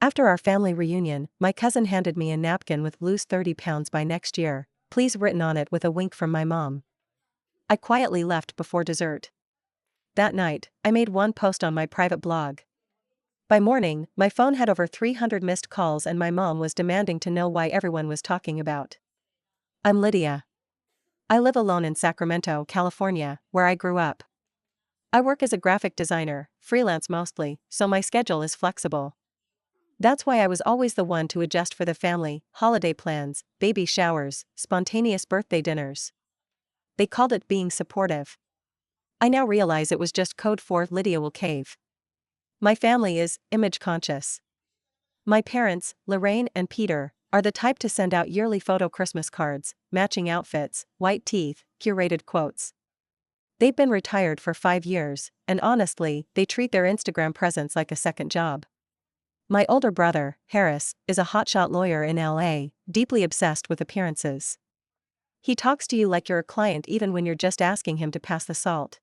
After our family reunion, my cousin handed me a napkin with "lose 30 pounds by next year, please" written on it with a wink from my mom. I quietly left before dessert. That night, I made one post on my private blog. By morning, my phone had over 300 missed calls and my mom was demanding to know why everyone was talking about. I'm Lydia. I live alone in Sacramento, California, where I grew up. I work as a graphic designer, freelance mostly, so my schedule is flexible. That's why I was always the one to adjust for the family, holiday plans, baby showers, spontaneous birthday dinners. They called it being supportive. I now realize it was just code for Lydia will cave. My family is image conscious. My parents, Lorraine and Peter, are the type to send out yearly photo Christmas cards, matching outfits, white teeth, curated quotes. They've been retired for 5 years, and honestly, they treat their Instagram presence like a second job. My older brother, Harris, is a hotshot lawyer in LA, deeply obsessed with appearances. He talks to you like you're a client even when you're just asking him to pass the salt.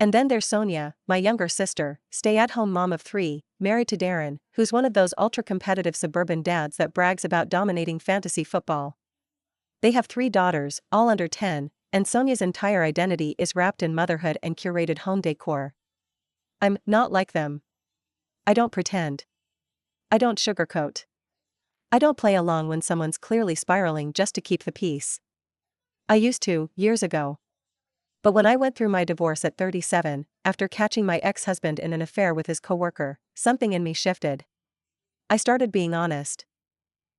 And then there's Sonia, my younger sister, stay-at-home mom of 3, married to Darren, who's one of those ultra-competitive suburban dads that brags about dominating fantasy football. They have 3 daughters, all under 10, and Sonia's entire identity is wrapped in motherhood and curated home decor. I'm not like them. I don't pretend. I don't sugarcoat. I don't play along when someone's clearly spiraling just to keep the peace. I used to, years ago. But when I went through my divorce at 37, after catching my ex-husband in an affair with his coworker, something in me shifted. I started being honest.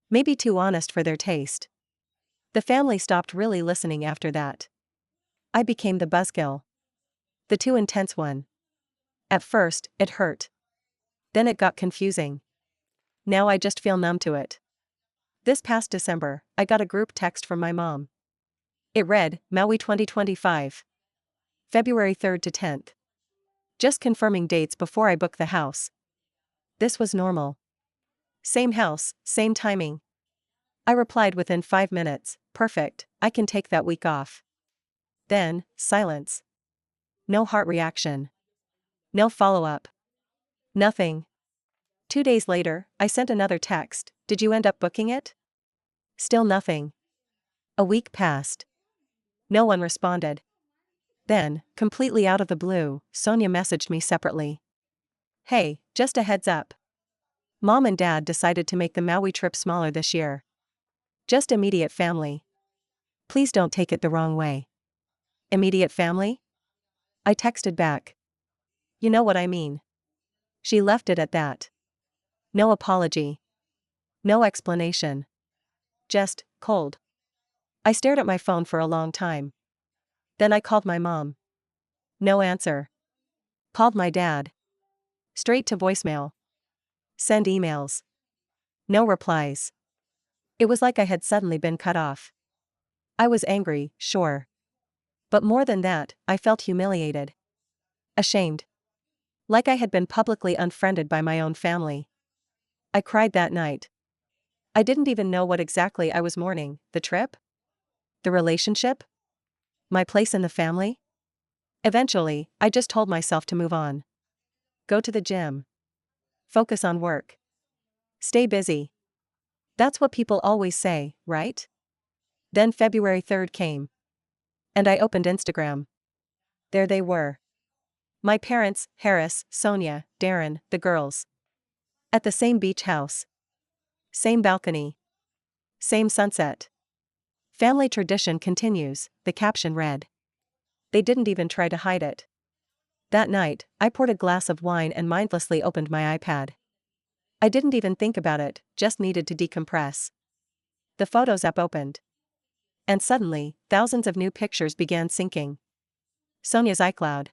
Maybe too honest for their taste. The family stopped really listening after that. I became the buzzkill. The too intense one. At first, it hurt. Then it got confusing. Now I just feel numb to it. This past December, I got a group text from my mom. It read, Maui 2025. February 3rd to 10th. Just confirming dates before I book the house. This was normal. Same house, same timing. I replied within 5 minutes, perfect, I can take that week off. Then, silence. No heart reaction. No follow-up. Nothing. 2 days later, I sent another text, did you end up booking it? Still nothing. A week passed. No one responded. Then, completely out of the blue, Sonia messaged me separately. Hey, just a heads up. Mom and Dad decided to make the Maui trip smaller this year. Just immediate family. Please don't take it the wrong way. Immediate family? I texted back. You know what I mean. She left it at that. No apology. No explanation. Just, cold. I stared at my phone for a long time. Then I called my mom. No answer. Called my dad. Straight to voicemail. Send emails. No replies. It was like I had suddenly been cut off. I was angry, sure. But more than that, I felt humiliated. Ashamed. Like I had been publicly unfriended by my own family. I cried that night. I didn't even know what exactly I was mourning, the trip? The relationship? My place in the family? Eventually, I just told myself to move on. Go to the gym. Focus on work. Stay busy. That's what people always say, right? Then February 3rd came. And I opened Instagram. There they were. My parents, Harris, Sonia, Darren, the girls. At the same beach house. Same balcony. Same sunset. Family tradition continues, the caption read. They didn't even try to hide it. That night, I poured a glass of wine and mindlessly opened my iPad. I didn't even think about it, just needed to decompress. The Photos app opened. And suddenly, thousands of new pictures began syncing. Sonia's iCloud.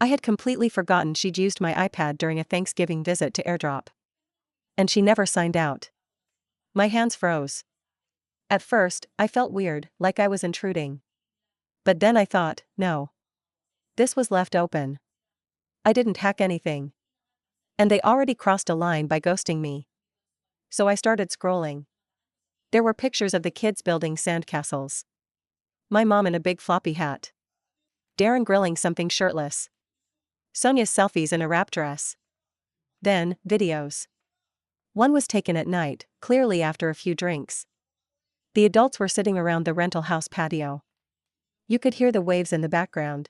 I had completely forgotten she'd used my iPad during a Thanksgiving visit to AirDrop. And she never signed out. My hands froze. At first, I felt weird, like I was intruding. But then I thought, no. This was left open. I didn't hack anything. And they already crossed a line by ghosting me. So I started scrolling. There were pictures of the kids building sandcastles. My mom in a big floppy hat. Darren grilling something shirtless. Sonia's selfies in a wrap dress. Then, videos. One was taken at night, clearly after a few drinks. The adults were sitting around the rental house patio. You could hear the waves in the background.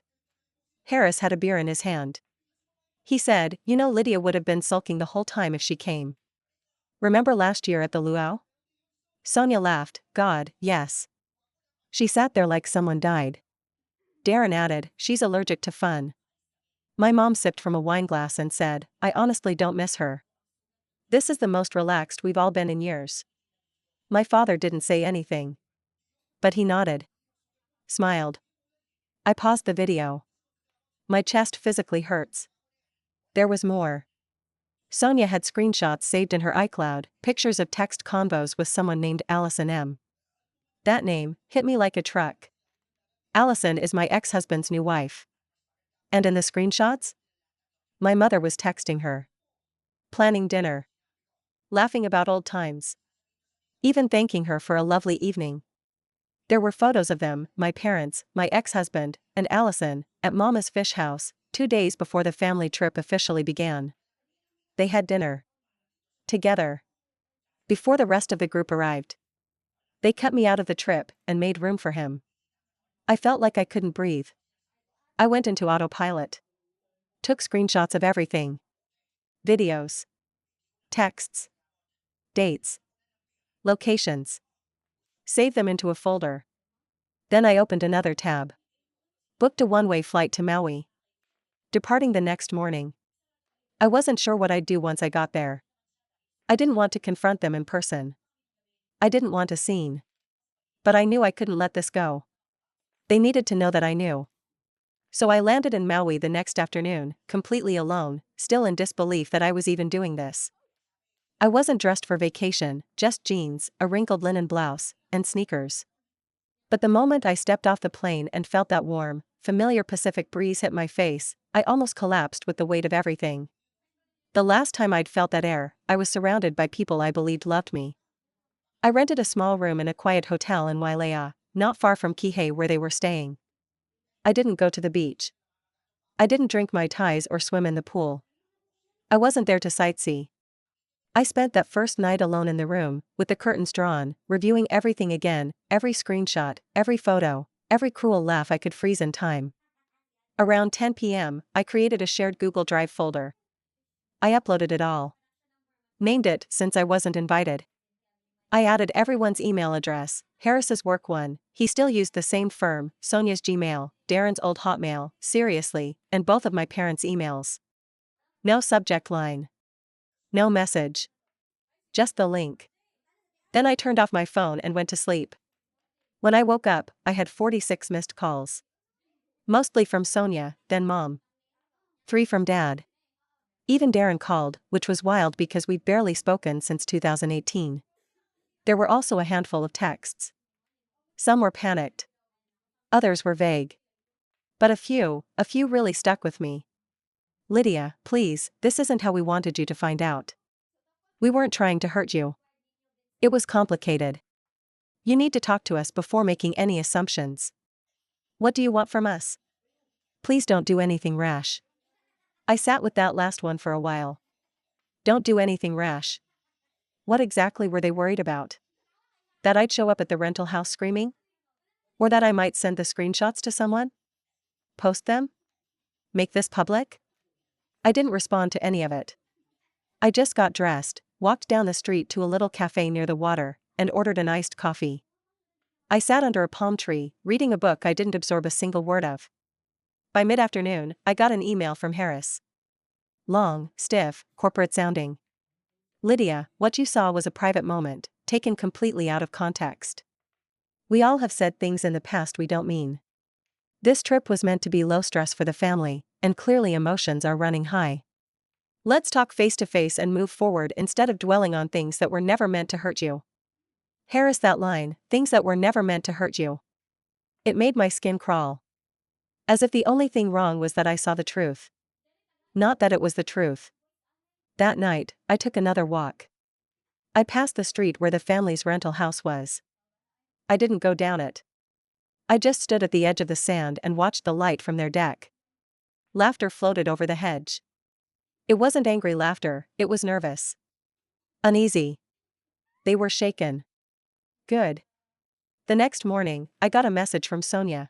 Harris had a beer in his hand. He said, "You know, Lydia would have been sulking the whole time if she came. Remember last year at the luau?" Sonia laughed. "God, yes. She sat there like someone died." Darren added, "She's allergic to fun." My mom sipped from a wineglass and said, "I honestly don't miss her. This is the most relaxed we've all been in years." My father didn't say anything. But he nodded. Smiled. I paused the video. My chest physically hurts. There was more. Sonia had screenshots saved in her iCloud, pictures of text convos with someone named Allison M. That name hit me like a truck. Allison is my ex-husband's new wife. And in the screenshots? My mother was texting her. Planning dinner. Laughing about old times. Even thanking her for a lovely evening. There were photos of them, my parents, my ex-husband, and Allison, at Mama's Fish House, 2 days before the family trip officially began. They had dinner. Together. Before the rest of the group arrived. They cut me out of the trip and made room for him. I felt like I couldn't breathe. I went into autopilot. Took screenshots of everything. Videos. Texts. Dates. Locations. Saved them into a folder. Then I opened another tab. Booked a one-way flight to Maui. Departing the next morning. I wasn't sure what I'd do once I got there. I didn't want to confront them in person. I didn't want a scene. But I knew I couldn't let this go. They needed to know that I knew. So I landed in Maui the next afternoon, completely alone, still in disbelief that I was even doing this. I wasn't dressed for vacation, just jeans, a wrinkled linen blouse, and sneakers. But the moment I stepped off the plane and felt that warm, familiar Pacific breeze hit my face, I almost collapsed with the weight of everything. The last time I'd felt that air, I was surrounded by people I believed loved me. I rented a small room in a quiet hotel in Wailea, not far from Kihei where they were staying. I didn't go to the beach. I didn't drink Mai Tais or swim in the pool. I wasn't there to sightsee. I spent that first night alone in the room, with the curtains drawn, reviewing everything again, every screenshot, every photo, every cruel laugh I could freeze in time. Around 10 p.m., I created a shared Google Drive folder. I uploaded it all. Named it, since I wasn't invited. I added everyone's email address, Harris's work one, he still used the same firm, Sonia's Gmail, Darren's old Hotmail, seriously, and both of my parents' emails. No subject line. No message. Just the link. Then I turned off my phone and went to sleep. When I woke up, I had 46 missed calls. Mostly from Sonia, then Mom. 3 from Dad. Even Darren called, which was wild because we'd barely spoken since 2018. There were also a handful of texts. Some were panicked. Others were vague. But a few really stuck with me. "Lydia, please, this isn't how we wanted you to find out. We weren't trying to hurt you. It was complicated. You need to talk to us before making any assumptions. What do you want from us? Please don't do anything rash." I sat with that last one for a while. Don't do anything rash. What exactly were they worried about? That I'd show up at the rental house screaming? Or that I might send the screenshots to someone? Post them? Make this public? I didn't respond to any of it. I just got dressed, walked down the street to a little cafe near the water, and ordered an iced coffee. I sat under a palm tree, reading a book I didn't absorb a single word of. By mid-afternoon, I got an email from Harris. Long, stiff, corporate-sounding. "Lydia, what you saw was a private moment, taken completely out of context. We all have said things in the past we don't mean. This trip was meant to be low stress for the family, and clearly emotions are running high. Let's talk face to face and move forward instead of dwelling on things that were never meant to hurt you." Harris, that line, things that were never meant to hurt you. It made my skin crawl. As if the only thing wrong was that I saw the truth. Not that it was the truth. That night, I took another walk. I passed the street where the family's rental house was. I didn't go down it. I just stood at the edge of the sand and watched the light from their deck. Laughter floated over the hedge. It wasn't angry laughter, it was nervous. Uneasy. They were shaken. Good. The next morning, I got a message from Sonia.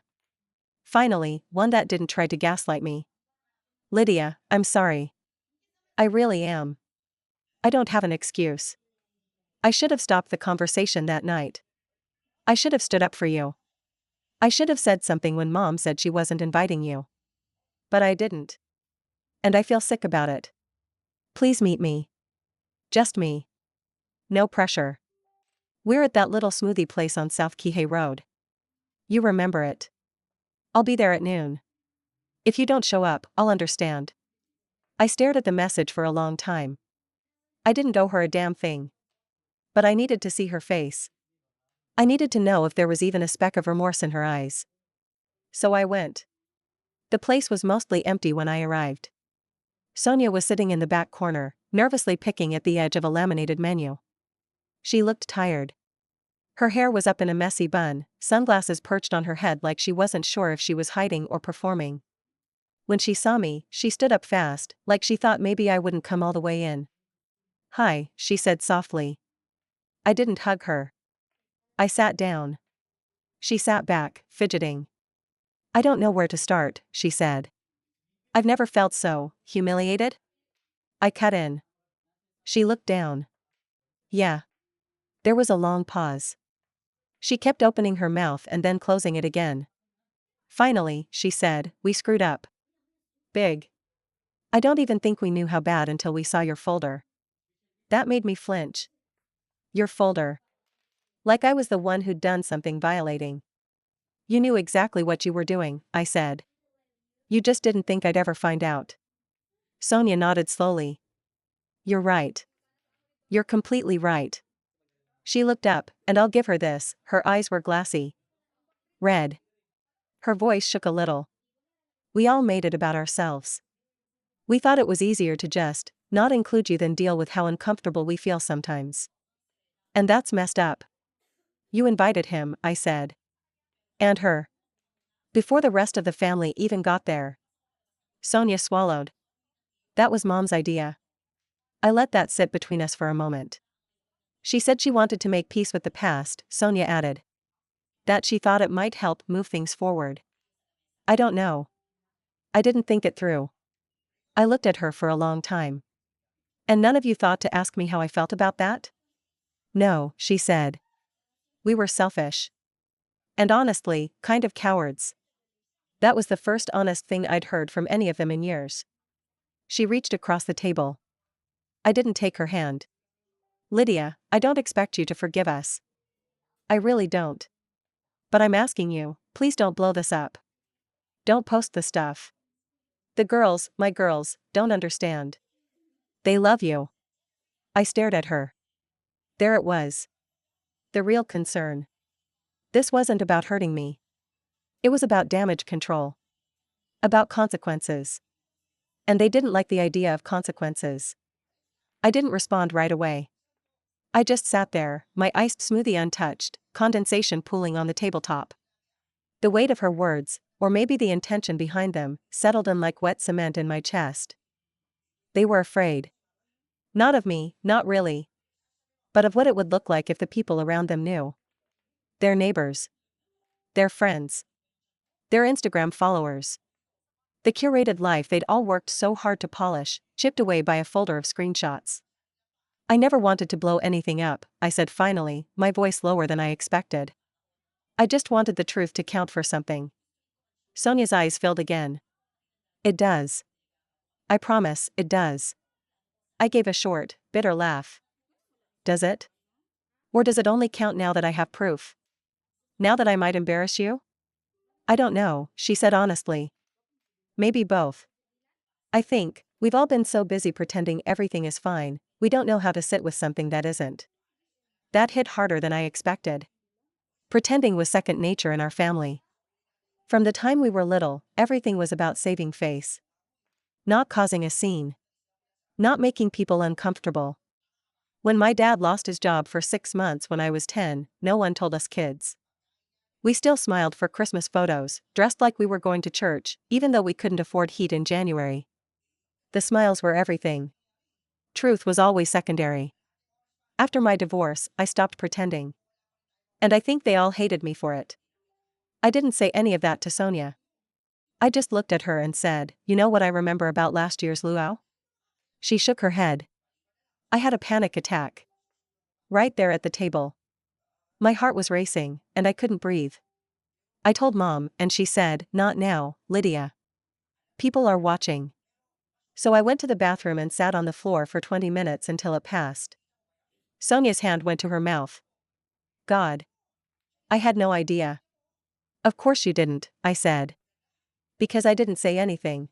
Finally, one that didn't try to gaslight me. Lydia, I'm sorry. I really am. I don't have an excuse. I should have stopped the conversation that night. I should have stood up for you. I should have said something when Mom said she wasn't inviting you. But I didn't. And I feel sick about it. Please meet me. Just me. No pressure. We're at that little smoothie place on South Kihei Road. You remember it. I'll be there at noon. If you don't show up, I'll understand. I stared at the message for a long time. I didn't owe her a damn thing. But I needed to see her face. I needed to know if there was even a speck of remorse in her eyes. So I went. The place was mostly empty when I arrived. Sonia was sitting in the back corner, nervously picking at the edge of a laminated menu. She looked tired. Her hair was up in a messy bun, sunglasses perched on her head like she wasn't sure if she was hiding or performing. When she saw me, she stood up fast, like she thought maybe I wouldn't come all the way in. Hi, she said softly. I didn't hug her. I sat down. She sat back, fidgeting. I don't know where to start, she said. I've never felt so humiliated. I cut in. She looked down. Yeah. There was a long pause. She kept opening her mouth and then closing it again. Finally, she said, we screwed up. Big. I don't even think we knew how bad until we saw your folder. That made me flinch. Your folder. Like I was the one who'd done something violating. You knew exactly what you were doing, I said. You just didn't think I'd ever find out. Sonia nodded slowly. You're right. You're completely right. She looked up, and I'll give her this, her eyes were glassy. Red. Her voice shook a little. We all made it about ourselves. We thought it was easier to just not include you than deal with how uncomfortable we feel sometimes. And that's messed up. You invited him, I said. And her. Before the rest of the family even got there. Sonia swallowed. That was Mom's idea. I let that sit between us for a moment. She said she wanted to make peace with the past, Sonia added. That she thought it might help move things forward. I don't know. I didn't think it through. I looked at her for a long time. And none of you thought to ask me how I felt about that? No, she said. We were selfish. And honestly, kind of cowards. That was the first honest thing I'd heard from any of them in years. She reached across the table. I didn't take her hand. Lydia, I don't expect you to forgive us. I really don't. But I'm asking you, please don't blow this up. Don't post the stuff. The girls, my girls, don't understand. They love you. I stared at her. There it was. The real concern. This wasn't about hurting me. It was about damage control. About consequences. And they didn't like the idea of consequences. I didn't respond right away. I just sat there, my iced smoothie untouched, condensation pooling on the tabletop. The weight of her words, or maybe the intention behind them, settled in like wet cement in my chest. They were afraid. Not of me, not really. But of what it would look like if the people around them knew. Their neighbors. Their friends. Their Instagram followers. The curated life they'd all worked so hard to polish, chipped away by a folder of screenshots. I never wanted to blow anything up, I said finally, my voice lower than I expected. I just wanted the truth to count for something. Sonia's eyes filled again. It does. I promise, it does. I gave a short, bitter laugh. Does it? Or does it only count now that I have proof? Now that I might embarrass you? I don't know, she said honestly. Maybe both. I think, we've all been so busy pretending everything is fine, we don't know how to sit with something that isn't. That hit harder than I expected. Pretending was second nature in our family. From the time we were little, everything was about saving face. Not causing a scene. Not making people uncomfortable. When my dad lost his job for 6 months when I was 10, no one told us kids. We still smiled for Christmas photos, dressed like we were going to church, even though we couldn't afford heat in January. The smiles were everything. Truth was always secondary. After my divorce, I stopped pretending. And I think they all hated me for it. I didn't say any of that to Sonia. I just looked at her and said, you know what I remember about last year's luau? She shook her head. I had a panic attack. Right there at the table. My heart was racing, and I couldn't breathe. I told Mom, and she said, not now, Lydia. People are watching. So I went to the bathroom and sat on the floor for 20 minutes until it passed. Sonia's hand went to her mouth. God. I had no idea. Of course you didn't, I said. Because I didn't say anything.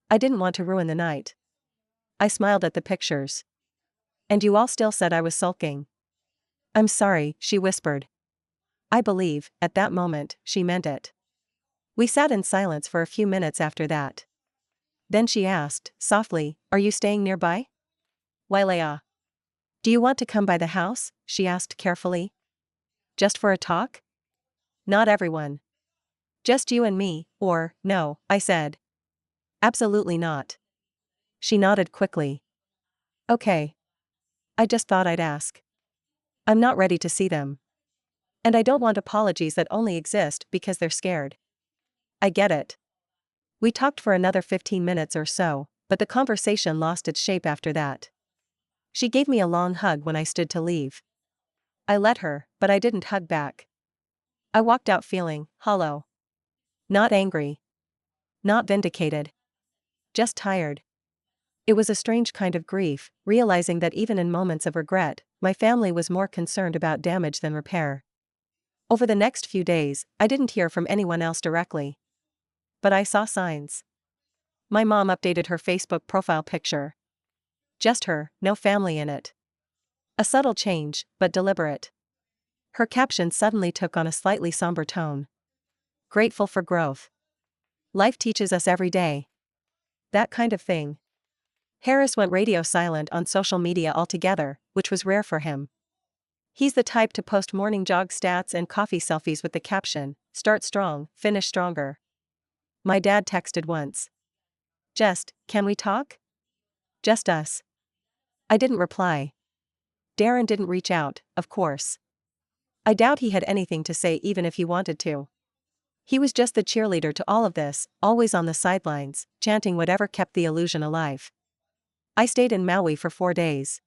I didn't want to ruin the night. I smiled at the pictures. And you all still said I was sulking. I'm sorry, she whispered. I believe, at that moment, she meant it. We sat in silence for a few minutes after that. Then she asked, softly, are you staying nearby? Why, Leah? Do you want to come by the house? She asked carefully. Just for a talk? Not everyone. Just you and me, or, no, I said. Absolutely not. She nodded quickly. Okay. I just thought I'd ask. I'm not ready to see them. And I don't want apologies that only exist because they're scared. I get it. We talked for another 15 minutes or so, but the conversation lost its shape after that. She gave me a long hug when I stood to leave. I let her, but I didn't hug back. I walked out feeling hollow. Not angry. Not vindicated. Just tired. It was a strange kind of grief, realizing that even in moments of regret, my family was more concerned about damage than repair. Over the next few days, I didn't hear from anyone else directly. But I saw signs. My mom updated her Facebook profile picture. Just her, no family in it. A subtle change, but deliberate. Her caption suddenly took on a slightly somber tone. Grateful for growth. Life teaches us every day. That kind of thing. Harris went radio silent on social media altogether, which was rare for him. He's the type to post morning jog stats and coffee selfies with the caption, start strong, finish stronger. My dad texted once. Just, can we talk? Just us. I didn't reply. Darren didn't reach out, of course. I doubt he had anything to say even if he wanted to. He was just the cheerleader to all of this, always on the sidelines, chanting whatever kept the illusion alive. I stayed in Maui for 4 days.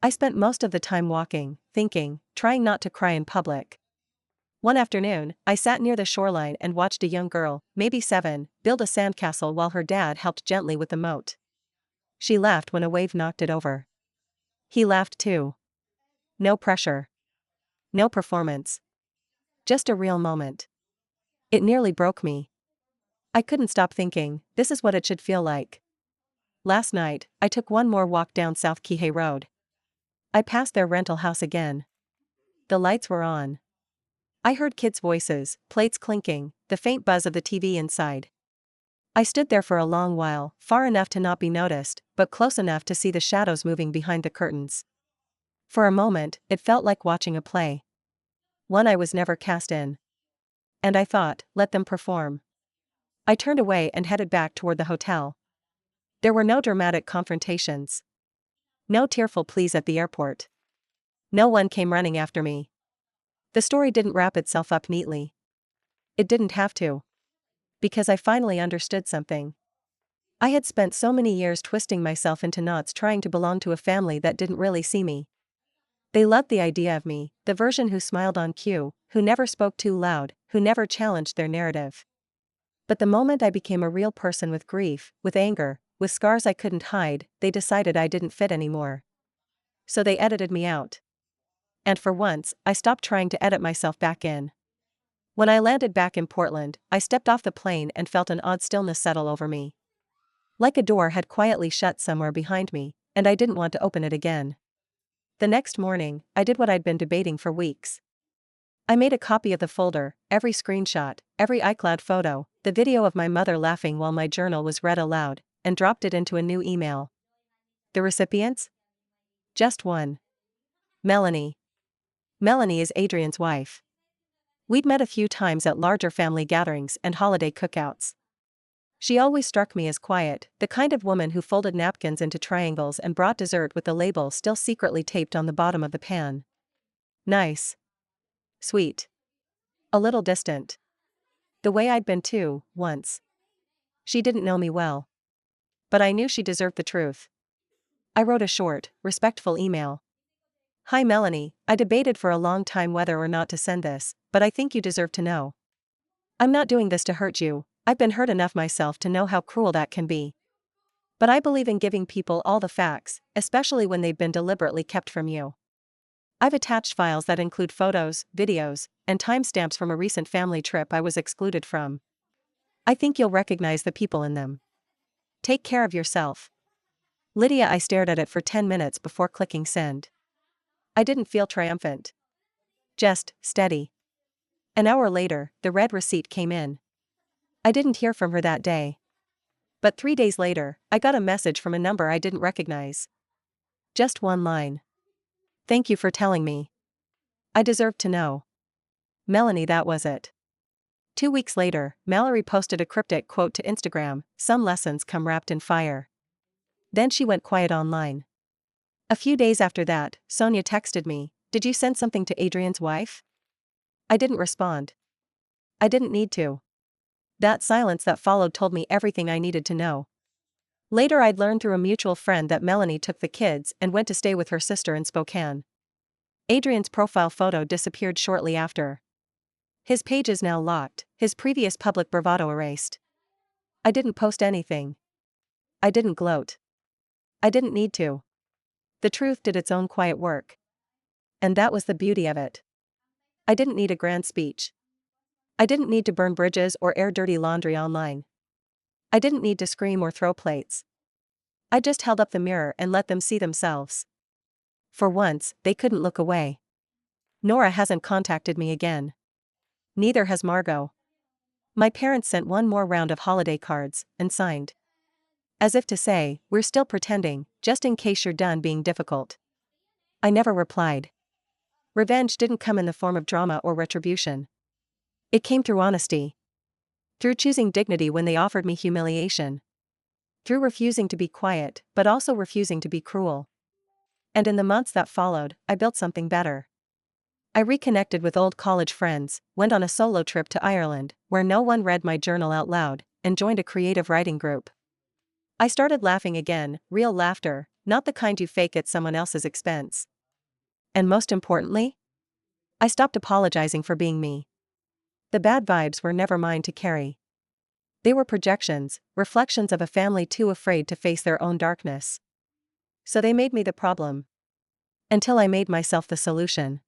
I spent most of the time walking, thinking, trying not to cry in public. One afternoon, I sat near the shoreline and watched a young girl, maybe 7, build a sandcastle while her dad helped gently with the moat. She laughed when a wave knocked it over. He laughed too. No pressure. No performance. Just a real moment. It nearly broke me. I couldn't stop thinking, this is what it should feel like. Last night, I took one more walk down South Kihei Road. I passed their rental house again. The lights were on. I heard kids' voices, plates clinking, the faint buzz of the TV inside. I stood there for a long while, far enough to not be noticed, but close enough to see the shadows moving behind the curtains. For a moment, it felt like watching a play. One I was never cast in. And I thought, let them perform. I turned away and headed back toward the hotel. There were no dramatic confrontations. No tearful pleas at the airport. No one came running after me. The story didn't wrap itself up neatly. It didn't have to. Because I finally understood something. I had spent so many years twisting myself into knots trying to belong to a family that didn't really see me. They loved the idea of me, the version who smiled on cue, who never spoke too loud, who never challenged their narrative. But the moment I became a real person with grief, with anger, with scars I couldn't hide, they decided I didn't fit anymore. So they edited me out. And for once, I stopped trying to edit myself back in. When I landed back in Portland, I stepped off the plane and felt an odd stillness settle over me. Like a door had quietly shut somewhere behind me, and I didn't want to open it again. The next morning, I did what I'd been debating for weeks. I made a copy of the folder, every screenshot, every iCloud photo, the video of my mother laughing while my journal was read aloud, and dropped it into a new email. The recipients? Just one. Melanie. Melanie is Adrian's wife. We'd met a few times at larger family gatherings and holiday cookouts. She always struck me as quiet, the kind of woman who folded napkins into triangles and brought dessert with the label still secretly taped on the bottom of the pan. Nice. Sweet. A little distant. The way I'd been too, once. She didn't know me well. But I knew she deserved the truth. I wrote a short, respectful email. Hi Melanie, I debated for a long time whether or not to send this, but I think you deserve to know. I'm not doing this to hurt you, I've been hurt enough myself to know how cruel that can be. But I believe in giving people all the facts, especially when they've been deliberately kept from you. I've attached files that include photos, videos, and timestamps from a recent family trip I was excluded from. I think you'll recognize the people in them. Take care of yourself. Lydia. I stared at it for 10 minutes before clicking send. I didn't feel triumphant. Just steady. An hour later, the red receipt came in. I didn't hear from her that day. But 3 days later, I got a message from a number I didn't recognize. Just one line. Thank you for telling me. I deserved to know. Melanie, that was it. 2 weeks later, Mallory posted a cryptic quote to Instagram, some lessons come wrapped in fire. Then she went quiet online. A few days after that, Sonia texted me, did you send something to Adrian's wife? I didn't respond. I didn't need to. That silence that followed told me everything I needed to know. Later I'd learned through a mutual friend that Melanie took the kids and went to stay with her sister in Spokane. Adrian's profile photo disappeared shortly after. His page is now locked, his previous public bravado erased. I didn't post anything. I didn't gloat. I didn't need to. The truth did its own quiet work. And that was the beauty of it. I didn't need a grand speech. I didn't need to burn bridges or air dirty laundry online. I didn't need to scream or throw plates. I just held up the mirror and let them see themselves. For once, they couldn't look away. Nora hasn't contacted me again. Neither has Margot. My parents sent one more round of holiday cards, and signed. As if to say, we're still pretending, just in case you're done being difficult. I never replied. Revenge didn't come in the form of drama or retribution. It came through honesty. Through choosing dignity when they offered me humiliation. Through refusing to be quiet, but also refusing to be cruel. And in the months that followed, I built something better. I reconnected with old college friends, went on a solo trip to Ireland, where no one read my journal out loud, and joined a creative writing group. I started laughing again, real laughter, not the kind you fake at someone else's expense. And most importantly, I stopped apologizing for being me. The bad vibes were never mine to carry. They were projections, reflections of a family too afraid to face their own darkness. So they made me the problem. Until I made myself the solution.